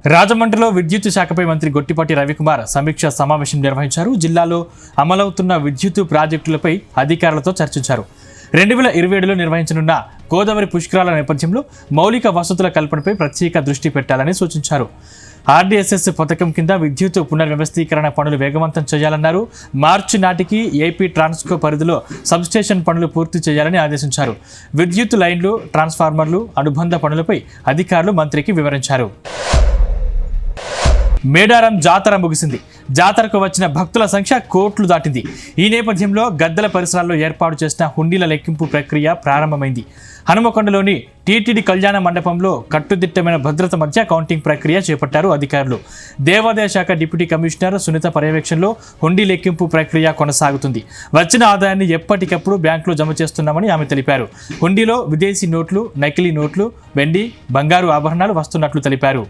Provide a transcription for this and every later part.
రాజమండ్రిలో విద్యుత్ శాఖపై మంత్రి గొట్టిపాటి రవికుమార్ సమీక్ష సమావేశం నిర్వహించారు. జిల్లాలో అమలవుతున్న విద్యుత్ ప్రాజెక్టులపై అధికారులతో చర్చించారు. 2027లో నిర్వహించనున్న గోదావరి పుష్కరాల నేపథ్యంలో మౌలిక వసతుల కల్పనపై ప్రత్యేక దృష్టి పెట్టాలని సూచించారు. ఆర్డీఎస్ఎస్ పథకం కింద విద్యుత్ పునర్వ్యవస్థీకరణ పనులు వేగవంతం చేయాలన్నారు. మార్చి నాటికి ఏపీ ట్రాన్స్కో పరిధిలో సబ్స్టేషన్ పనులు పూర్తి చేయాలని ఆదేశించారు. విద్యుత్ లైన్లు, ట్రాన్స్ఫార్మర్లు, అనుబంధ పనులపై అధికారులు మంత్రికి వివరించారు. మేడారం జాతర ముగిసింది. జాతరకు వచ్చిన భక్తుల సంఖ్య కోట్లు దాటింది. ఈ నేపథ్యంలో గద్దెల పరిసరాల్లో ఏర్పాటు చేసిన హుండీల లెక్కింపు ప్రక్రియ ప్రారంభమైంది. హనుమకొండలోని టీటీడీ కళ్యాణ మండపంలో కట్టుదిట్టమైన భద్రత మధ్య కౌంటింగ్ ప్రక్రియ చేపట్టారు అధికారులు. దేవాదాయ శాఖ డిప్యూటీ కమిషనర్ సునీత పర్యవేక్షణలో హుండీ లెక్కింపు ప్రక్రియ కొనసాగుతుంది. వచ్చిన ఆదాయాన్ని ఎప్పటికప్పుడు బ్యాంకులో జమ చేస్తున్నామని ఆమె తెలిపారు. హుండీలో విదేశీ నోట్లు, నకిలీ నోట్లు, వెండి, బంగారు ఆభరణాలు వస్తున్నట్లు తెలిపారు.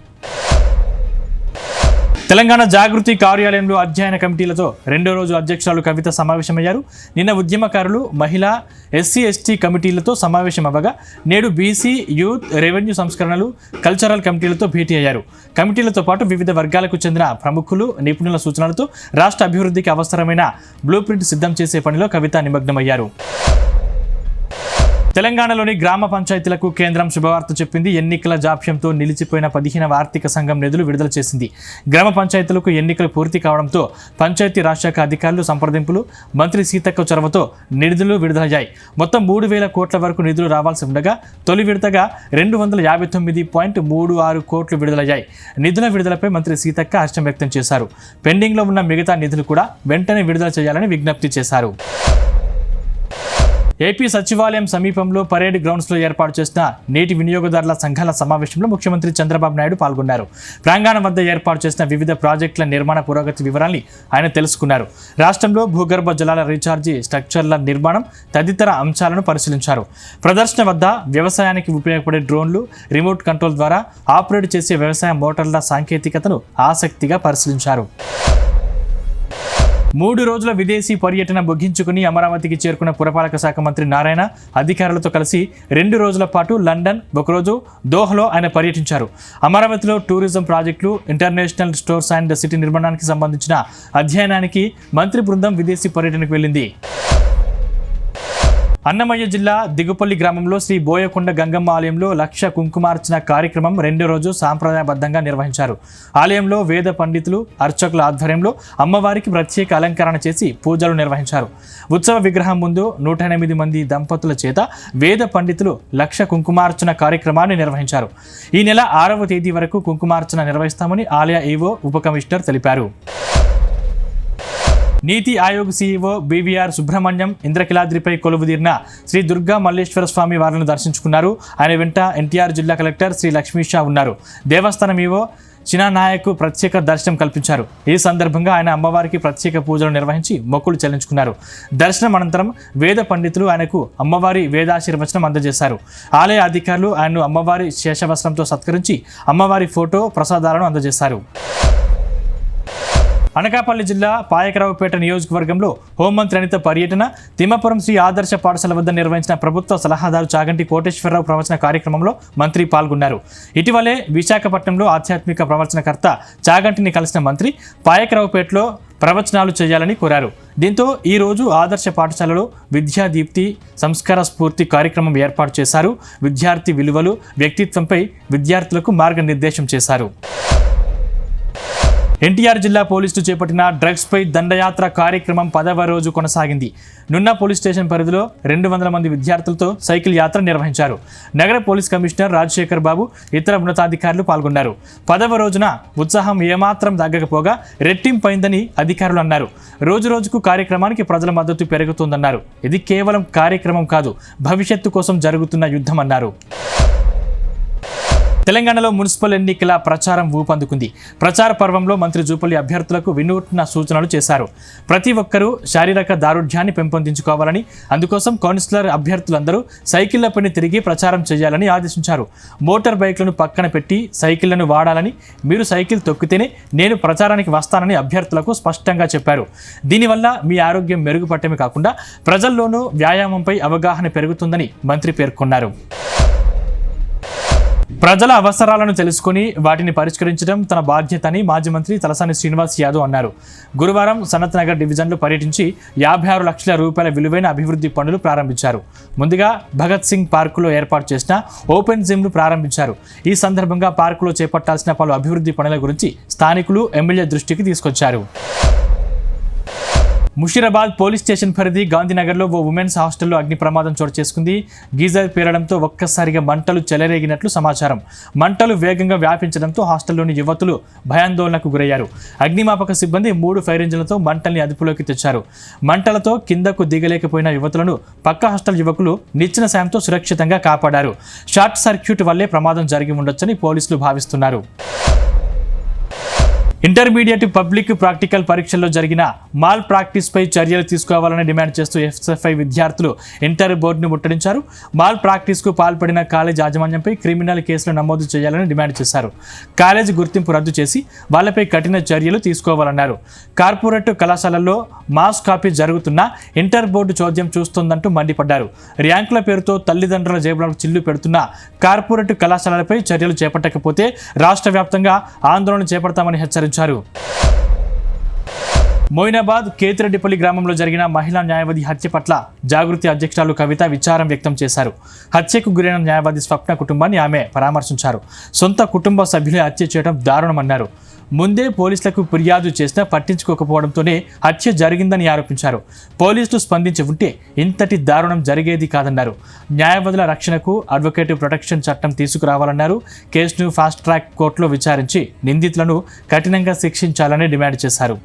తెలంగాణ జాగృతి కార్యాలయంలో అధ్యయన కమిటీలతో రెండో రోజు అధ్యక్షురాలు కవిత సమావేశమయ్యారు. నిన్న ఉద్యమకారులు, మహిళా, ఎస్సీ, ఎస్టీ కమిటీలతో సమావేశం అవ్వగా నేడు బీసీ, యూత్, రెవెన్యూ సంస్కరణలు, కల్చరల్ కమిటీలతో భేటీ అయ్యారు. కమిటీలతో పాటు వివిధ వర్గాలకు చెందిన ప్రముఖులు, నిపుణుల సూచనలతో రాష్ట్ర అభివృద్ధికి అవసరమైన బ్లూ ప్రింట్ సిద్ధం చేసే పనిలో కవిత నిమగ్నమయ్యారు. తెలంగాణలోని గ్రామ పంచాయతీలకు కేంద్రం శుభవార్త చెప్పింది. ఎన్నికల జాప్యంతో నిలిచిపోయిన 15వ ఆర్థిక సంఘం నిధులు విడుదల చేసింది. గ్రామ పంచాయతీలకు ఎన్నికలు పూర్తి కావడంతో పంచాయతీ రాజ్ శాఖ అధికారులు సంప్రదింపులు, మంత్రి సీతక్క చొరవతో నిధులు విడుదలయ్యాయి. మొత్తం 3,000 కోట్ల వరకు నిధులు రావాల్సి ఉండగా తొలి విడతగా 259.36 కోట్లు విడుదలయ్యాయి. నిధుల విడుదలపై మంత్రి సీతక్క హర్షం వ్యక్తం చేశారు. పెండింగ్లో ఉన్న మిగతా నిధులు కూడా వెంటనే విడుదల చేయాలని విజ్ఞప్తి చేశారు. ఏపీ సచివాలయం సమీపంలో పరేడ్ గ్రౌండ్స్లో ఏర్పాటు చేసిన నీటి వినియోగదారుల సంఘాల సమావేశంలో ముఖ్యమంత్రి చంద్రబాబు నాయుడు పాల్గొన్నారు. ప్రాంగణం వద్ద ఏర్పాటు చేసిన వివిధ ప్రాజెక్టుల నిర్మాణ పురోగతి వివరాల్ని ఆయన తెలుసుకున్నారు. రాష్ట్రంలో భూగర్భ జలాల రీఛార్జీ స్ట్రక్చర్ల నిర్మాణం తదితర అంశాలను పరిశీలించారు. ప్రదర్శన వద్ద వ్యవసాయానికి ఉపయోగపడే డ్రోన్లు, రిమోట్ కంట్రోల్ ద్వారా ఆపరేట్ చేసే వ్యవసాయ మోటార్ల సాంకేతికతను ఆసక్తిగా పరిశీలించారు. 3 రోజుల విదేశీ పర్యటన ముగించుకుని అమరావతికి చేరుకున్న పురపాలక శాఖ మంత్రి నారాయణ అధికారులతో కలిసి 2 రోజుల పాటు లండన్, ఒకరోజు దోహాలో ఆయన పర్యటించారు. అమరావతిలో టూరిజం ప్రాజెక్టులు, ఇంటర్నేషనల్ స్టోర్స్ అండ్ సిటీ నిర్మాణానికి సంబంధించిన అధ్యయనానికి మంత్రి బృందం విదేశీ పర్యటనకు వెళ్ళింది. అన్నమయ్య జిల్లా దిగుపల్లి గ్రామంలో శ్రీ బోయకొండ గంగమ్మ ఆలయంలో లక్ష కుంకుమార్చన కార్యక్రమం రెండో రోజు సాంప్రదాయబద్ధంగా నిర్వహించారు. ఆలయంలో వేద పండితులు, అర్చకుల ఆధ్వర్యంలో అమ్మవారికి ప్రత్యేక అలంకరణ చేసి పూజలు నిర్వహించారు. ఉత్సవ విగ్రహం ముందు 108 మంది దంపతుల చేత వేద పండితులు లక్ష కుంకుమార్చన కార్యక్రమాన్ని నిర్వహించారు. ఈ నెల 6వ తేదీ వరకు కుంకుమార్చన నిర్వహిస్తామని ఆలయ ఈవో, ఉప కమిషనర్ తెలిపారు. నీతి ఆయోగ్ సీఈఓ బీవీఆర్ సుబ్రహ్మణ్యం ఇంద్రకిలాద్రిపై కొలువుదీరిన శ్రీ దుర్గా మల్లేశ్వర స్వామి వారిని దర్శించుకున్నారు. ఆయన వెంట ఎన్టీఆర్ జిల్లా కలెక్టర్ శ్రీ లక్ష్మీ షా ఉన్నారు. దేవస్థానం ఈవో చినానాయకు ప్రత్యేక దర్శనం కల్పించారు. ఈ సందర్భంగా ఆయన అమ్మవారికి ప్రత్యేక పూజలు నిర్వహించి మొక్కులు చెల్లించుకున్నారు. దర్శనం అనంతరం వేద పండితులు ఆయనకు అమ్మవారి వేదాశీర్వచనం అందజేశారు. ఆలయ అధికారులు ఆయన్ను అమ్మవారి శేషవస్త్రంతో సత్కరించి అమ్మవారి ఫోటో, ప్రసాదాలను అందజేశారు. అనకాపల్లి జిల్లా పాయకరావుపేట నియోజకవర్గంలో హోంమంత్రి అనిత పర్యటన, తిమ్మాపురం శ్రీ ఆదర్శ పాఠశాల వద్ద నిర్వహించిన ప్రభుత్వ సలహాదారు చాగంటి కోటేశ్వరరావు ప్రవచన కార్యక్రమంలో మంత్రి పాల్గొన్నారు. ఇటీవలే విశాఖపట్నంలో ఆధ్యాత్మిక ప్రవచనకర్త చాగంటిని కలిసిన మంత్రి పాయకరావుపేటలో ప్రవచనాలు చేయాలని కోరారు. దీంతో ఈరోజు ఆదర్శ పాఠశాలలో విద్యాదీప్తి, సంస్కార స్ఫూర్తి కార్యక్రమం ఏర్పాటు చేశారు. విద్యార్థి విలువలు, వ్యక్తిత్వంపై విద్యార్థులకు మార్గనిర్దేశం చేశారు. ఎన్టీఆర్ జిల్లా పోలీసులు చేపట్టిన డ్రగ్స్పై దండయాత్ర కార్యక్రమం 10వ రోజు కొనసాగింది. నున్న పోలీస్ స్టేషన్ పరిధిలో 200 మంది విద్యార్థులతో సైకిల్ యాత్ర నిర్వహించారు. నగర పోలీస్ కమిషనర్ రాజశేఖర్ బాబు, ఇతర ఉన్నతాధికారులు పాల్గొన్నారు. 10వ రోజున ఉత్సాహం ఏమాత్రం తగ్గకపోగా రెట్టింపైందని అధికారులు అన్నారు. రోజుకు కార్యక్రమానికి ప్రజల మద్దతు పెరుగుతోందన్నారు. ఇది కేవలం కార్యక్రమం కాదు, భవిష్యత్తు కోసం జరుగుతున్న యుద్ధం అన్నారు. తెలంగాణలో మున్సిపల్ ఎన్నికల ప్రచారం ఊపందుకుంది. ప్రచార పర్వంలో మంత్రి జూపల్లి అభ్యర్థులకు వినూత్న సూచనలు చేశారు. ప్రతి ఒక్కరూ శారీరక దారుఢ్యాన్ని పెంపొందించుకోవాలని, అందుకోసం కౌన్సిలర్ అభ్యర్థులందరూ సైకిళ్లపైన తిరిగి ప్రచారం చేయాలని ఆదేశించారు. మోటార్ బైక్లను పక్కన పెట్టి సైకిళ్లను వాడాలని, మీరు సైకిల్ తొక్కితేనే నేను ప్రచారానికి వస్తానని అభ్యర్థులకు స్పష్టంగా చెప్పారు. దీనివల్ల మీ ఆరోగ్యం మెరుగుపడటమే కాకుండా ప్రజల్లోనూ వ్యాయామంపై అవగాహన పెరుగుతుందని మంత్రి పేర్కొన్నారు. ప్రజల అవసరాలను తెలుసుకుని వాటిని పరిష్కరించడం తన బాధ్యత అని మాజీ మంత్రి తలసాని శ్రీనివాస్ యాదవ్ అన్నారు. గురువారం సనత్ నగర్ డివిజన్లో పర్యటించి 56 లక్షల రూపాయల విలువైన అభివృద్ధి పనులు ప్రారంభించారు. ముందుగా భగత్ సింగ్ పార్కులో ఏర్పాటు చేసిన ఓపెన్ జిమ్ను ప్రారంభించారు. ఈ సందర్భంగా పార్కులో చేపట్టాల్సిన పలు అభివృద్ధి పనుల గురించి స్థానికులు ఎమ్మెల్యే దృష్టికి తీసుకొచ్చారు. ముషీరాబాద్ పోలీస్ స్టేషన్ పరిధి గాంధీనగర్లో ఓ ఉమెన్స్ హాస్టల్లో అగ్ని ప్రమాదం చోటు చేసుకుంది. గీజర్ పేరడంతో ఒక్కసారిగా మంటలు చెలరేగినట్లు సమాచారం. మంటలు వేగంగా వ్యాపించడంతో హాస్టల్లోని యువతులు భయాందోళనకు గురయ్యారు. అగ్నిమాపక సిబ్బంది 3 ఫైర్ ఇంజిన్లతో మంటల్ని అదుపులోకి తెచ్చారు. మంటలతో కిందకు దిగలేకపోయిన యువతులను పక్క హాస్టల్ యువకులు నిచ్చెన సాయంతో సురక్షితంగా కాపాడారు. షార్ట్ సర్క్యూట్ వల్లే ప్రమాదం జరిగి ఉండొచ్చని పోలీసులు భావిస్తున్నారు. ఇంటర్మీడియట్ పబ్లిక్ ప్రాక్టికల్ పరీక్షల్లో జరిగిన మాల్ ప్రాక్టీస్పై చర్యలు తీసుకోవాలని డిమాండ్ చేస్తూ ఎస్ఎఫ్ఐ విద్యార్థులు ఇంటర్ బోర్డును ముట్టడించారు. మాల్ ప్రాక్టీస్కు పాల్పడిన కాలేజ్ యాజమాన్యంపై క్రిమినల్ కేసులు నమోదు చేయాలని డిమాండ్ చేశారు. కాలేజీ గుర్తింపు రద్దు చేసి వాళ్లపై కఠిన చర్యలు తీసుకోవాలన్నారు. కార్పొరేట్ కళాశాలల్లో మాస్ కాపీ జరుగుతున్నా ఇంటర్ బోర్డు చోద్యం చూస్తోందంటూ మండిపడ్డారు. ర్యాంకుల పేరుతో తల్లిదండ్రుల జేబులకు చిల్లు పెడుతున్న కార్పొరేట్ కళాశాలలపై చర్యలు చేపట్టకపోతే రాష్ట్ర వ్యాప్తంగా ఆందోళన చేపడతామని హెచ్చరించారు. మోయినాబాద్ కేతిరెడ్డిపల్లి గ్రామంలో జరిగిన మహిళా న్యాయవాది హత్య పట్ల జాగృతి అధ్యక్షురాలు కవిత విచారం వ్యక్తం చేశారు. హత్యకు గురైన న్యాయవాది స్వప్న కుటుంబాన్ని ఆమె పరామర్శించారు. సొంత కుటుంబ సభ్యులే హత్య చేయడం దారుణమన్నారు. ముందే పోలీసులకు ఫిర్యాదు చేసినా పట్టించుకోకపోవడంతోనే హత్య జరిగిందని ఆరోపించారు. పోలీసులు స్పందించి ఉంటే ఇంతటి దారుణం జరిగేది కాదన్నారు. న్యాయవాదుల రక్షణకు అడ్వకేట్ ప్రొటెక్షన్ చట్టం తీసుకురావాలన్నారు. కేసును ఫాస్ట్ ట్రాక్ కోర్టులో విచారించి నిందితులను కఠినంగా శిక్షించాలని డిమాండ్ చేశారు.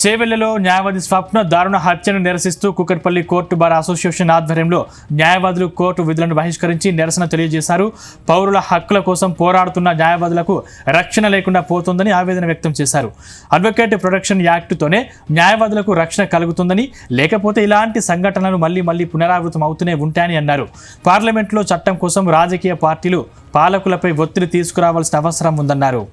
చేవెళ్లలో న్యాయవాది స్వప్న దారుణ హత్యను నిరసిస్తూ కూకట్పల్లి కోర్టు బార్ అసోసియేషన్ ఆధ్వర్యంలో న్యాయవాదులు కోర్టు విధులను బహిష్కరించి నిరసన తెలియజేశారు. పౌరుల హక్కుల కోసం పోరాడుతున్న న్యాయవాదులకు రక్షణ లేకుండా పోతుందని ఆవేదన వ్యక్తం చేశారు. అడ్వకేట్ ప్రొటెక్షన్ యాక్ట్తోనే న్యాయవాదులకు రక్షణ కలుగుతుందని, లేకపోతే ఇలాంటి సంఘటనలు మళ్లీ పునరావృతం అవుతూనే ఉంటాయని అన్నారు. పార్లమెంట్లో చట్టం కోసం రాజకీయ పార్టీలు పాలకులపై ఒత్తిడి తీసుకురావాల్సిన అవసరం ఉందన్నారు.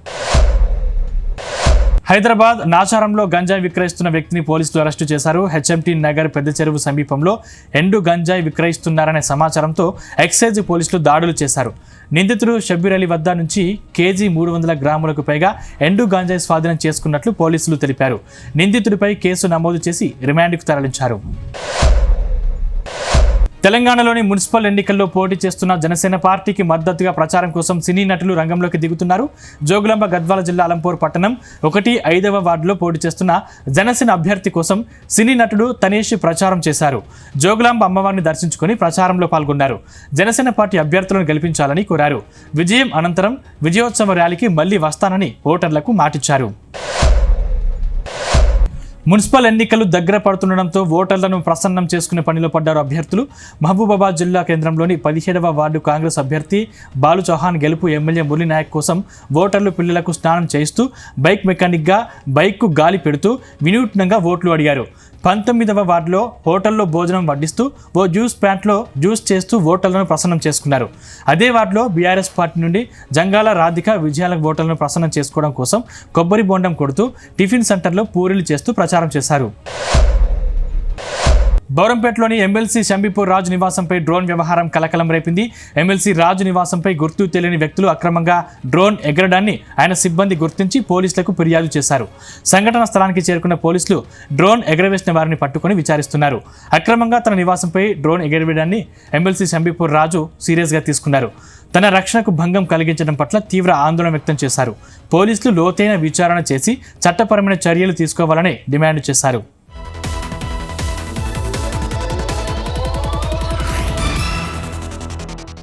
హైదరాబాద్ నాచారంలో గంజాయి విక్రయిస్తున్న వ్యక్తిని పోలీసులు అరెస్టు చేశారు. హెచ్ఎంటీ నగర్ పెద్ద చెరువు సమీపంలో ఎండు గంజాయి విక్రయిస్తున్నారనే సమాచారంతో ఎక్సైజ్ పోలీసులు దాడులు చేశారు. నిందితుడు షబ్బీర్ అలీ వద్ద నుంచి కేజీ 300 గ్రాములకు పైగా ఎండు గంజాయి స్వాధీనం చేసుకున్నట్లు పోలీసులు తెలిపారు. నిందితుడిపై కేసు నమోదు చేసి రిమాండ్కు తరలించారు. తెలంగాణలోని మున్సిపల్ ఎన్నికల్లో పోటీ చేస్తున్న జనసేన పార్టీకి మద్దతుగా ప్రచారం కోసం సినీ నటులు రంగంలోకి దిగుతున్నారు. జోగులాంబ గద్వాల జిల్లా అలంపూర్ పట్టణం 1-5వ వార్డులో పోటీ చేస్తున్న జనసేన అభ్యర్థి కోసం సినీ నటుడు తనేష్ ప్రచారం చేశారు. జోగులాంబ అమ్మవారిని దర్శించుకొని ప్రచారంలో పాల్గొన్నారు. జనసేన పార్టీ అభ్యర్థులను గెలిపించాలని కోరారు. విజయం అనంతరం విజయోత్సవ ర్యాలీకి మళ్లీ వస్తానని ఓటర్లకు మాటిచ్చారు. మున్సిపల్ ఎన్నికలు దగ్గర పడుతుండటంతో ఓటర్లను ప్రసన్నం చేసుకునే పనిలో పడ్డారు అభ్యర్థులు. మహబూబాబాద్ జిల్లా కేంద్రంలోని 17వ వార్డు కాంగ్రెస్ అభ్యర్థి బాలు చౌహాన్ గెలుపు ఎమ్మెల్యే మురళీ నాయక్ కోసం ఓటర్లు పిల్లలకు స్నానం చేయిస్తూ బైక్ మెకానిక్గా బైక్కు గాలి పెడుతూ వినూత్నంగా ఓట్లు అడిగారు. 19వ వార్డులో హోటల్లో భోజనం వడ్డిస్తూ ఓ జ్యూస్ ప్యాంట్లో జ్యూస్ చేస్తూ ఓటర్లను ప్రసన్నం చేసుకున్నారు. అదే వార్డులో బీఆర్ఎస్ పార్టీ నుండి జంగాల రాధిక విజయాల ఓటర్లను ప్రసన్నం చేసుకోవడం కోసం కొబ్బరి బొండం కొడుతూ టిఫిన్ సెంటర్లో పూరీలు చేస్తూ ప్రచారం చేశారు. బౌరంపేటలోని ఎమ్మెల్సీ శంబీపూర్ రాజు నివాసంపై డ్రోన్ వ్యవహారం కలకలం రేపింది. ఎమ్మెల్సీ రాజు నివాసంపై గుర్తు తెలియని వ్యక్తులు అక్రమంగా డ్రోన్ ఎగరడాన్ని ఆయన సిబ్బంది గుర్తించి పోలీసులకు ఫిర్యాదు చేశారు. సంఘటన స్థలానికి చేరుకున్న పోలీసులు డ్రోన్ ఎగరవేసిన వారిని పట్టుకుని విచారిస్తున్నారు. అక్రమంగా తన నివాసంపై డ్రోన్ ఎగరవేయడాన్ని ఎమ్మెల్సీ శంబీపూర్ రాజు సీరియస్గా తీసుకున్నారు. తన రక్షణకు భంగం కలిగించడం పట్ల తీవ్ర ఆందోళన వ్యక్తం చేశారు. పోలీసులు లోతైన విచారణ చేసి చట్టపరమైన చర్యలు తీసుకోవాలని డిమాండ్ చేశారు.